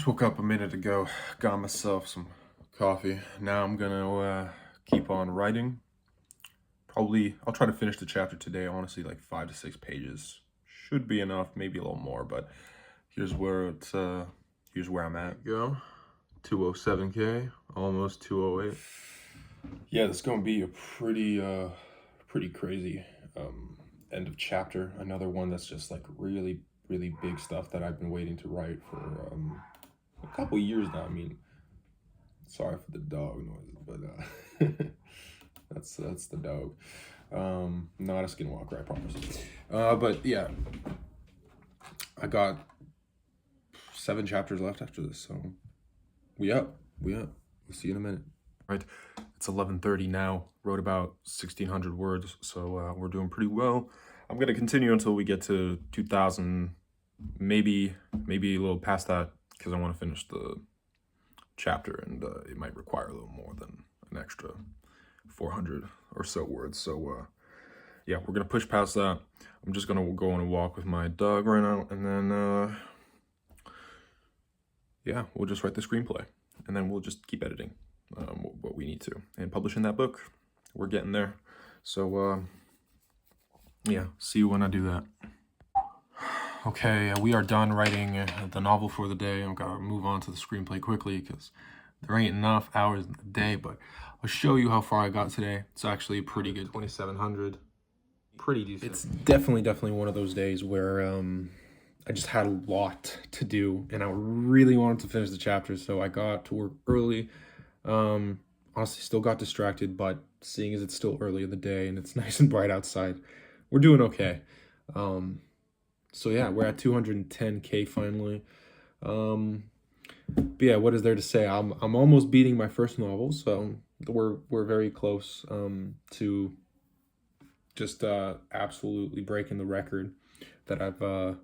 just woke up a minute ago, got myself some coffee. Now I'm gonna keep on writing. Probably, I'll try to finish the chapter today. Honestly, like 5 to 6 pages should be enough, maybe a little more. But here's where here's where I'm at. Go, 207K, almost 208. Yeah, this is gonna be a pretty crazy end of chapter. Another one that's just like really big stuff that I've been waiting to write for a couple years now. I mean, sorry for the dog noises, but that's the dog. Not a skinwalker, I promise. But yeah, I got 7 chapters left after this, so we up. We'll see you in a minute. Right, it's 11:30 now. Wrote about 1,600 words, so we're doing pretty well. I'm gonna continue until we get to 2,000, maybe a little past that, because I want to finish the chapter, and it might require a little more than an extra 400 or so words. So yeah, we're gonna push past that. I'm just gonna go on a walk with my dog right now, and then yeah, we'll just write the screenplay, and then we'll just keep editing what we need to, and publishing that book. We're getting there. So yeah, see you when I do that. Okay, we are done writing the novel for the day. I'm gonna move on to the screenplay quickly because there ain't enough hours in the day, but I'll show you how far I got today. It's actually pretty good, 2,700. Pretty decent. It's definitely one of those days where I just had a lot to do, and I really wanted to finish the chapter, so I got to work early. Honestly, still got distracted, but seeing as it's still early in the day and it's nice and bright outside, we're doing okay. So yeah, we're at 210K finally. But yeah, what is there to say? I'm almost beating my first novel, so we're very close to just absolutely breaking the record that I've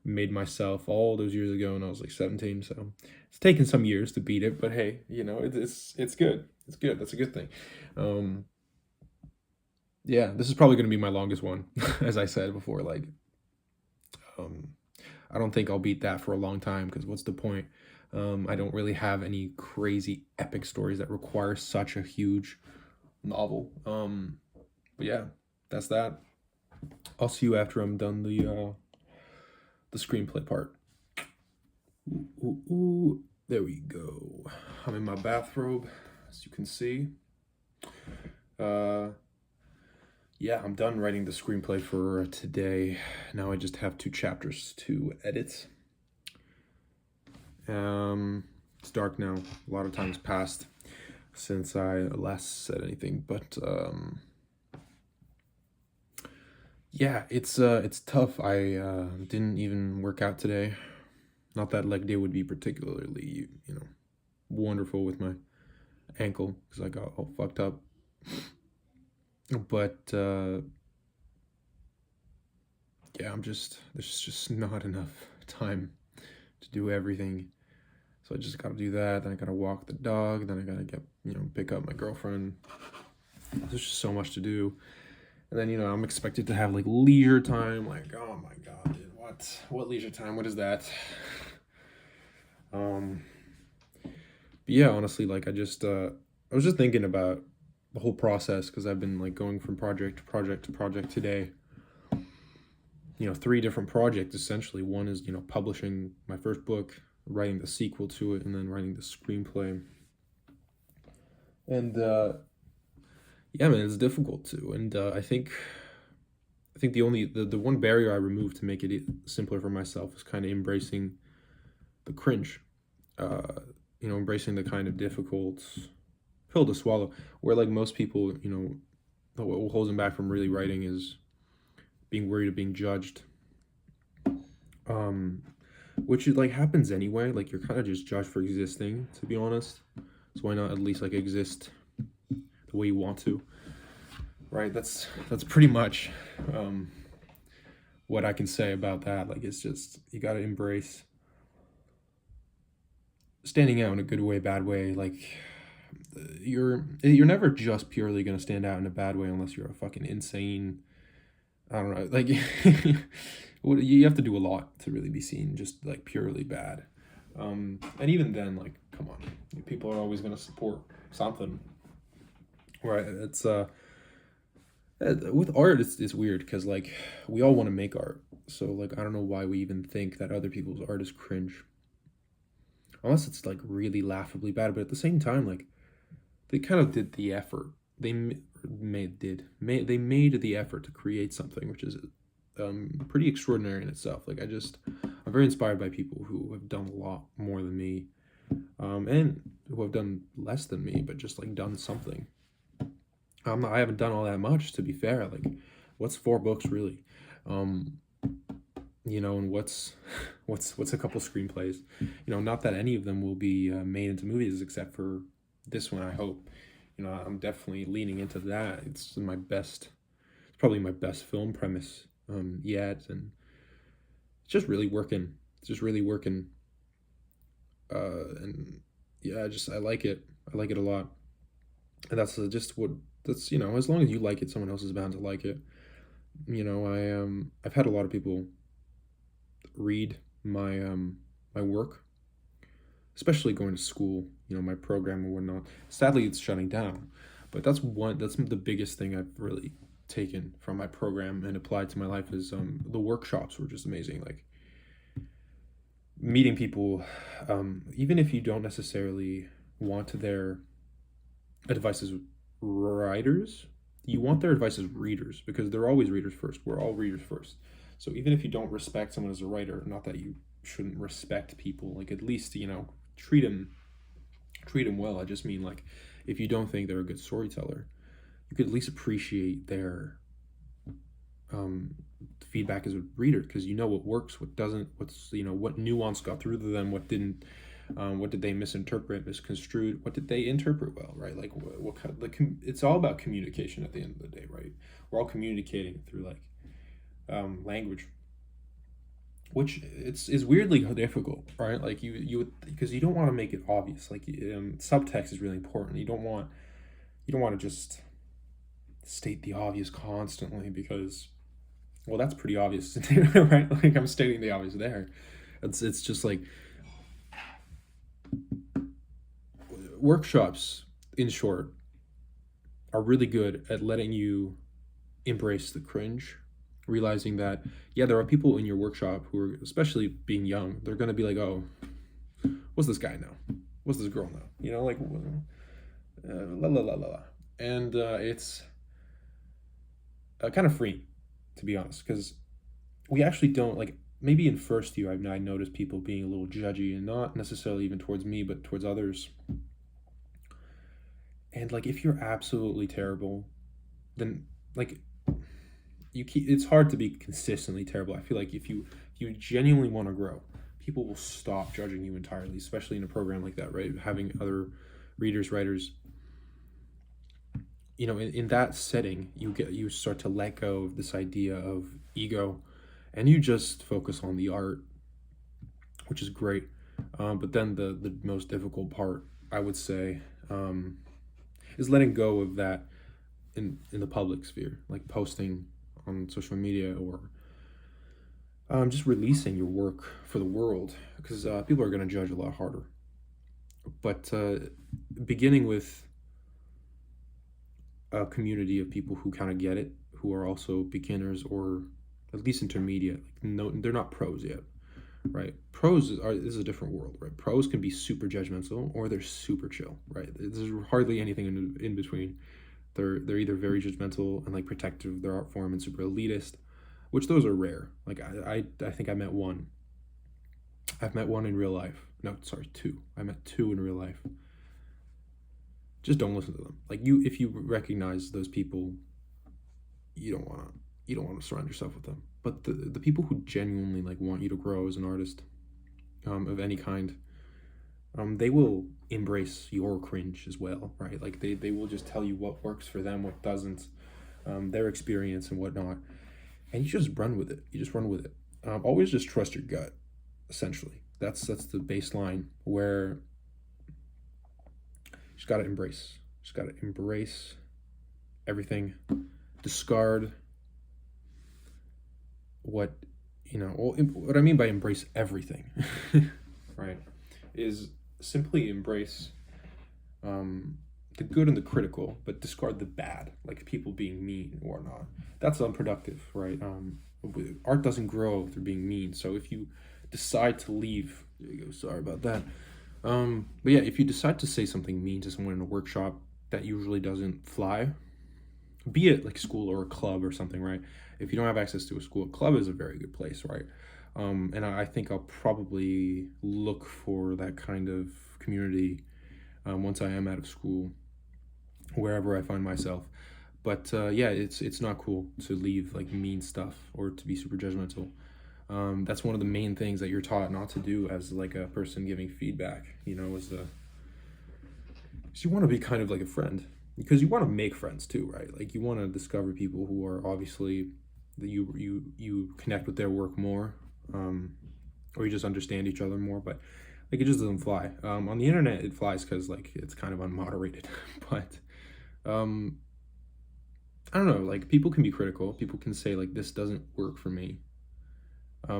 made myself all those years ago when I was like 17. So it's taken some years to beat it, but hey, you know, it's good. It's good. That's a good thing. Yeah, this is probably going to be my longest one, as I said before. Like, I don't think I'll beat that for a long time, because what's the point? I don't really have any crazy epic stories that require such a huge novel. But yeah, that's that. I'll see you after I'm done the screenplay part. Ooh, there we go. I'm in my bathrobe, as you can see. Yeah, I'm done writing the screenplay for today. Now I just have 2 chapters to edit. It's dark now. A lot of time's passed since I last said anything, but yeah, it's tough. I didn't even work out today. Not that leg day would be particularly, wonderful with my ankle, because I got all fucked up. But yeah, there's just not enough time to do everything. So I just gotta do that, then I gotta walk the dog, then I gotta get, pick up my girlfriend. There's just so much to do. And then, I'm expected to have like leisure time. Like, oh my god, dude, what leisure time? What is that? But yeah, honestly, like I was just thinking about the whole process, because I've been like going from project to project to project today. 3 different projects essentially. One is, publishing my first book, writing the sequel to it, and then writing the screenplay. And yeah, man, it's difficult too. And I think the one barrier I removed to make it simpler for myself is kind of embracing the cringe. Embracing the kind of difficult pill to swallow, where like most people, what holds them back from really writing is being worried of being judged. Which like happens anyway. Like, you're kind of just judged for existing, to be honest. So why not at least like exist the way you want to, right? That's pretty much what I can say about that. Like, it's just, you got to embrace standing out in a good way, bad way. Like, you're never just purely gonna stand out in a bad way unless you're a fucking insane, I don't know, like you have to do a lot to really be seen just like purely bad. And even then, like, come on, people are always going to support something, right? It's with art, it's weird because like we all want to make art, so like I don't know why we even think that other people's art is cringe, unless it's like really laughably bad. But at the same time, like they kind of did the effort. They they made the effort to create something, which is pretty extraordinary in itself. Like I'm very inspired by people who have done a lot more than me, and who have done less than me, but just like done something. I haven't done all that much, to be fair. Like, what's 4 books really? Um, and what's a couple screenplays? Not that any of them will be made into movies, except for this one. I hope. I'm definitely leaning into that. It's probably my best film premise yet, and it's just really working. It's just really working, and yeah, I like it. I like it a lot, and that's as long as you like it, someone else is bound to like it. I've had a lot of people read my work, especially going to school, my program and whatnot. Sadly, it's shutting down, but that's the biggest thing I've really taken from my program and applied to my life is the workshops were just amazing. Like meeting people, even if you don't necessarily want their advice as writers, you want their advice as readers, because they're always readers first. We're all readers first. So even if you don't respect someone as a writer, not that you shouldn't respect people, like at least treat them well. I just mean, like, if you don't think they're a good storyteller, you could at least appreciate their feedback as a reader, because you know what works, what doesn't, what nuance got through to them, what didn't. What did they misinterpret, misconstrued? What did they interpret well, right? Like what kind of, it's all about communication at the end of the day, right? We're all communicating through like language, which is weirdly difficult, right? Like because you don't want to make it obvious. Like subtext is really important. You don't want to just state the obvious constantly, because well, that's pretty obvious, right? Like I'm stating the obvious there. It's just like workshops, in short, are really good at letting you embrace the cringe, realizing that yeah, there are people in your workshop who are, especially being young, they're going to be like, oh, what's this guy know, what's this girl know, like la la la la la. And it's kind of free, to be honest, because we actually don't, like, maybe in first year I noticed people being a little judgy, and not necessarily even towards me but towards others. And like if you're absolutely terrible, then like it's hard to be consistently terrible. I feel like if you genuinely want to grow, people will stop judging you entirely, especially in a program like that, right? Having other readers, writers, in that setting, you start to let go of this idea of ego, and you just focus on the art, which is great. But then the most difficult part, I would say, is letting go of that in the public sphere, like posting on social media, or just releasing your work for the world, because people are going to judge a lot harder. But beginning with a community of people who kind of get it, who are also beginners or at least intermediate. Like, no, they're not pros yet, right? This is a different world, right? Pros can be super judgmental, or they're super chill, right? There's hardly anything in between. They're either very judgmental and like protective of their art form and super elitist, which those are rare. Like I think I met one. I've met one in real life. No, sorry, two. I met two in real life. Just don't listen to them. Like if you recognize those people, you don't want to surround yourself with them. But the people who genuinely like want you to grow as an artist, of any kind, they will embrace your cringe as well, right? Like they will just tell you what works for them, what doesn't, their experience and whatnot, and you just run with it. You just run with it. Always just trust your gut. Essentially, that's the baseline where you just gotta embrace. Just gotta embrace everything. Discard what I mean by embrace everything, right? is simply embrace the good and the critical, but discard the bad, like people being mean or not. That's unproductive, right? Art doesn't grow through being mean. So if you decide to leave, there you go. Sorry about that. But yeah, if you decide to say something mean to someone in a workshop, that usually doesn't fly. Be it like school or a club or something, right? If you don't have access to a school, a club is a very good place, right? And I think I'll probably look for that kind of community once I am out of school, wherever I find myself. But yeah, it's not cool to leave like mean stuff or to be super judgmental. That's one of the main things that you're taught not to do as like a person giving feedback. You know, is you want to be kind of like a friend, because you want to make friends too, right? Like you want to discover people who are obviously that you connect with their work more, or you just understand each other more. But like it just doesn't fly. On the internet, it flies because like it's kind of unmoderated. But I don't know. Like people can be critical. People can say like this doesn't work for me.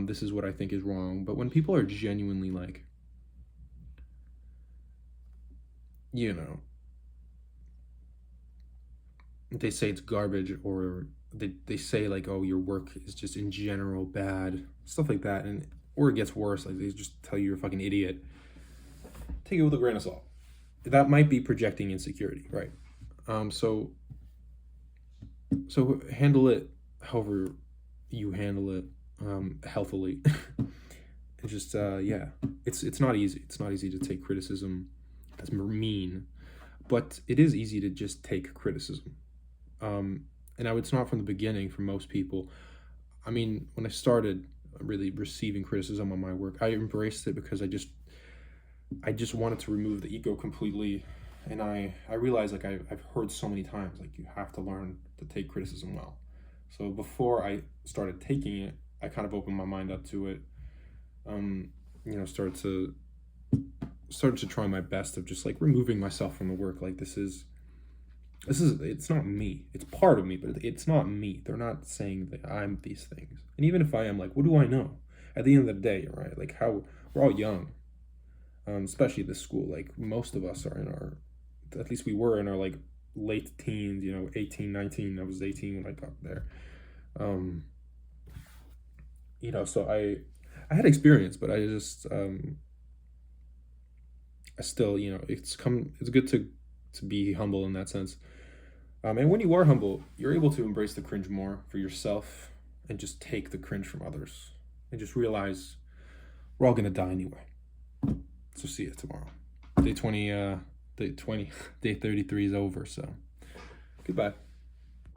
This is what I think is wrong. But when people are genuinely like, you know, they say it's garbage, or they say like, oh, your work is just in general bad, stuff like that, and or it gets worse, like they just tell you you're a fucking idiot, take it with a grain of salt. That might be projecting insecurity, right? So handle it however you handle it, healthily. And just yeah, it's not easy. It's not easy to take criticism as mean, but it is easy to just take criticism. And it's not from the beginning for most people. I mean, when I started really receiving criticism on my work, I embraced it because I just wanted to remove the ego completely. And I realized like I've heard so many times, like you have to learn to take criticism well. So before I started taking it, I kind of opened my mind up to it. You know, started to try my best of just like removing myself from the work. Like this is it's not me. It's part of me, but it's not me. They're not saying that I'm these things. And even if I am, like, what do I know? At the end of the day, right? Like how we're all young, especially this school. Like most of us are in our, at least we were in our like late teens, you know, 18, 19. I was 18 when I got there. You know, so I had experience, but I just I still, you know, it's good to be humble in that sense. And when you are humble, you're able to embrace the cringe more for yourself and just take the cringe from others and just realize we're all gonna die anyway. So see you tomorrow. Day 20, day 33 is over, so goodbye.